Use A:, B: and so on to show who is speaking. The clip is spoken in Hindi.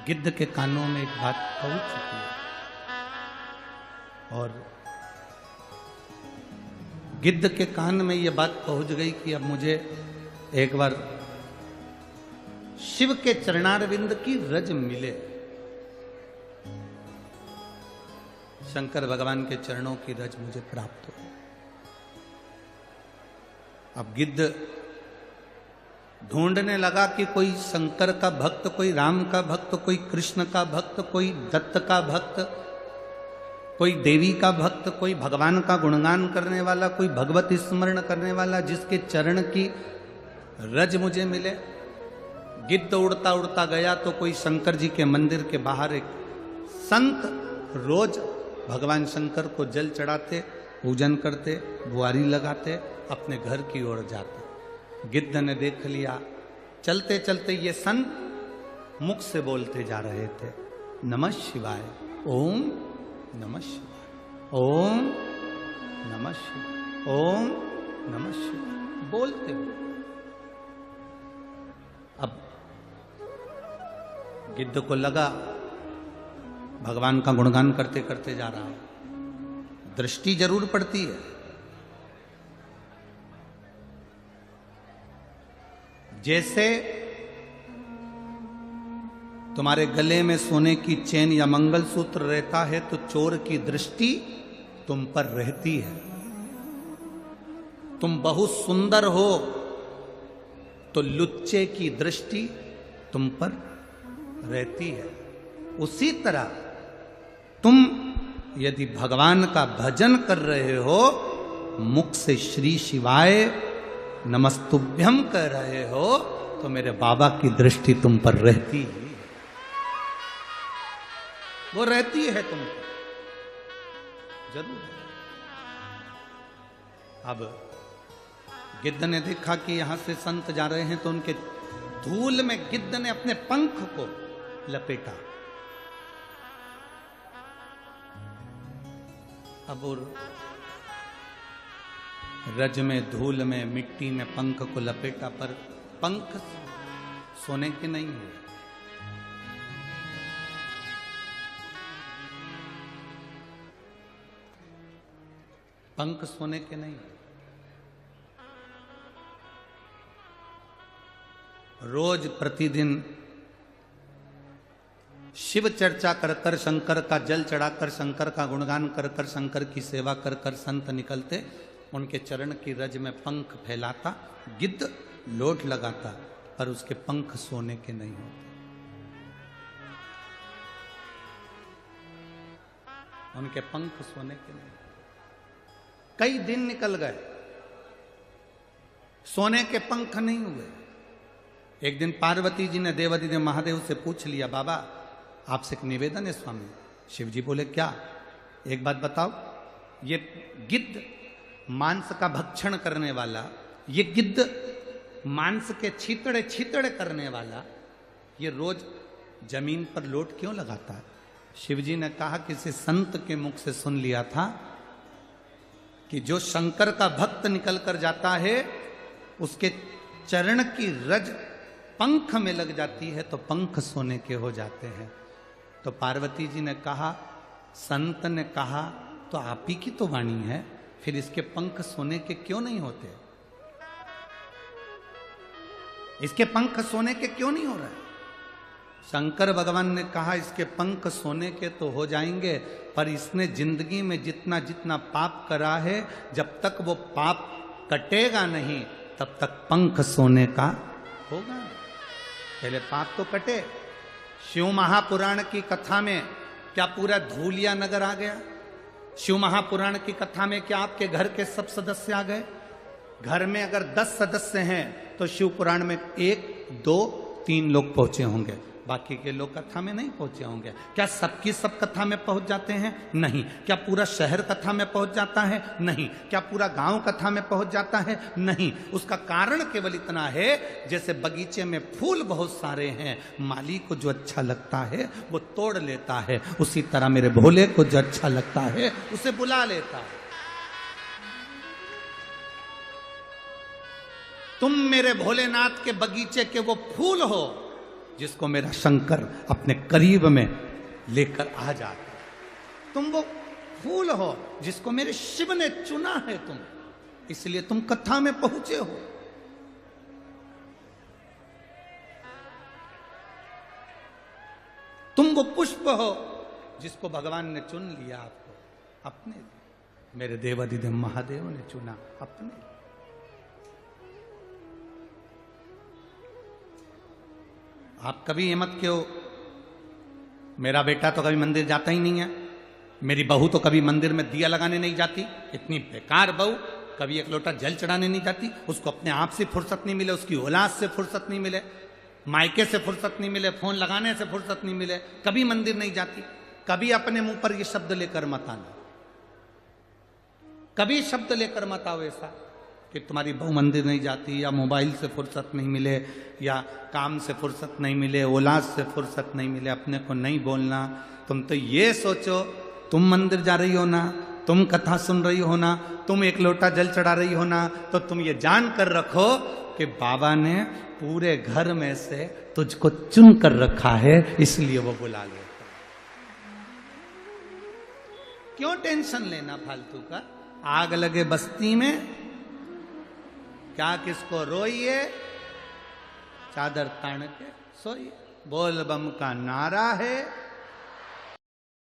A: गिद्ध के कानों में एक बात पहुंच चुकी है और गिद्ध के कान में यह बात पहुंच गई कि अब मुझे एक बार शिव के चरणारविंद की रज मिले। शंकर भगवान के चरणों की रज मुझे प्राप्त हो। अब गिद्ध ढूंढने लगा कि कोई शंकर का भक्त, कोई राम का भक्त, कोई कृष्ण का भक्त, कोई दत्त का भक्त, कोई देवी का भक्त, कोई भगवान का गुणगान करने वाला, कोई भगवत स्मरण करने वाला जिसके चरण की रज मुझे मिले। गिद्ध उड़ता उड़ता गया तो कोई शंकर जी के मंदिर के बाहर एक संत रोज भगवान शंकर को जल चढ़ाते, पूजन करते, बुआरी लगाते, अपने घर की ओर जाते। गिद्ध ने देख लिया, चलते चलते ये संत मुख से बोलते जा रहे थे, नमः शिवाय, ओम नमः शिवाय, ओम नमः शिवाय, ओम नमः शिवाय, बोलते हुए। अब गिद्ध को लगा भगवान का गुणगान करते करते जा रहा हूं, दृष्टि जरूर पड़ती है। जैसे तुम्हारे गले में सोने की चेन या मंगलसूत्र रहता है तो चोर की दृष्टि तुम पर रहती है। तुम बहुत सुंदर हो तो लुच्चे की दृष्टि तुम पर रहती है। उसी तरह तुम यदि भगवान का भजन कर रहे हो, मुख से श्री शिवाय नमस्तुभ्यम कह रहे हो, तो मेरे बाबा की दृष्टि तुम पर रहती है, वो रहती है तुम पर जरूर। अब गिद्ध ने देखा कि यहां से संत जा रहे हैं तो उनके धूल में गिद्ध ने अपने पंख को लपेटा। अब रज में, धूल में, मिट्टी में पंख को लपेटा, पर पंख सोने के नहीं हुए। पंख सोने के नहीं। रोज प्रतिदिन शिव चर्चा कर कर, शंकर का जल चढ़ाकर, शंकर का गुणगान कर कर, शंकर की सेवा कर कर संत निकलते, उनके चरण की रज में पंख फैलाता, गिद्ध लोट लगाता, पर उसके पंख सोने के नहीं होते। उनके पंख सोने के नहीं। कई दिन निकल गए, सोने के पंख नहीं हुए। एक दिन पार्वती जी ने देवादिदेव महादेव से पूछ लिया, बाबा आपसे एक निवेदन है स्वामी। शिव जी बोले, क्या? एक बात बताओ, ये गिद्ध मांस का भक्षण करने वाला, ये गिद्ध मांस के छीतड़े छीतड़े करने वाला, ये रोज जमीन पर लोट क्यों लगाता है? शिव जी ने कहा, किसी संत के मुख से सुन लिया था कि जो शंकर का भक्त निकल कर जाता है, उसके चरण की रज पंख में लग जाती है तो पंख सोने के हो जाते हैं। तो पार्वती जी ने कहा, संत ने कहा तो आप ही की तो वाणी है, फिर इसके पंख सोने के क्यों नहीं होते? इसके पंख सोने के क्यों नहीं हो रहे? शंकर भगवान ने कहा, इसके पंख सोने के तो हो जाएंगे, पर इसने जिंदगी में जितना जितना पाप करा है, जब तक वो पाप कटेगा नहीं तब तक पंख सोने का होगा। पहले पाप तो कटे। शिव महापुराण की कथा में क्या पूरा धूलिया नगर आ गया? शिव महापुराण की कथा में क्या आपके घर के सब सदस्य आ गए? घर में अगर 10 सदस्य हैं तो शिव पुराण में 1, 2, 3 लोग पहुंचे होंगे, बाकी के लोग कथा में नहीं पहुंचे होंगे। क्या सबकी सब कथा में पहुंच जाते हैं? नहीं। क्या पूरा शहर कथा में पहुंच जाता है? नहीं। क्या पूरा गांव कथा में पहुंच जाता है? नहीं। उसका कारण केवल इतना है, जैसे बगीचे में फूल बहुत सारे हैं, माली को जो अच्छा लगता है वो तोड़ लेता है, उसी तरह मेरे भोले को जो अच्छा लगता है उसे बुला लेता है। तुम मेरे भोलेनाथ के बगीचे के वो फूल हो जिसको मेरा शंकर अपने करीब में लेकर आ जाता है। तुम वो फूल हो जिसको मेरे शिव ने चुना है, तुम इसलिए तुम कथा में पहुंचे हो। तुम वो पुष्प हो जिसको भगवान ने चुन लिया आपको अपने लिए। मेरे देवाधिदेव महादेव ने चुना अपने लिए। आप कभी ये मत क्यों, मेरा बेटा तो कभी मंदिर जाता ही नहीं है, मेरी बहू तो कभी मंदिर में दिया लगाने नहीं जाती, इतनी बेकार बहू, कभी एक लोटा जल चढ़ाने नहीं जाती, उसको अपने आप से फुर्सत नहीं मिले, उसकी औलाद से फुर्सत नहीं मिले, मायके से फुर्सत नहीं मिले, फोन लगाने से फुर्सत नहीं मिले, कभी मंदिर नहीं जाती। कभी अपने मुंह पर ये शब्द लेकर मत आना, कभी शब्द लेकर मत आओ ऐसा कि तुम्हारी बहू मंदिर नहीं जाती, या मोबाइल से फुर्सत नहीं मिले, या काम से फुर्सत नहीं मिले, औलाद से फुर्सत नहीं मिले। अपने को नहीं बोलना। तुम तो ये सोचो, तुम मंदिर जा रही हो ना, तुम कथा सुन रही हो ना, तुम एक लोटा जल चढ़ा रही हो ना, तो तुम ये जान कर रखो कि बाबा ने पूरे घर में से तुझको चुन कर रखा है, इसलिए वो बुला लेता। क्यों टेंशन लेना फालतू का? आग लगे बस्ती में क्या किसको रोइए, चादर तान के सोइए। बोल बम का नारा है,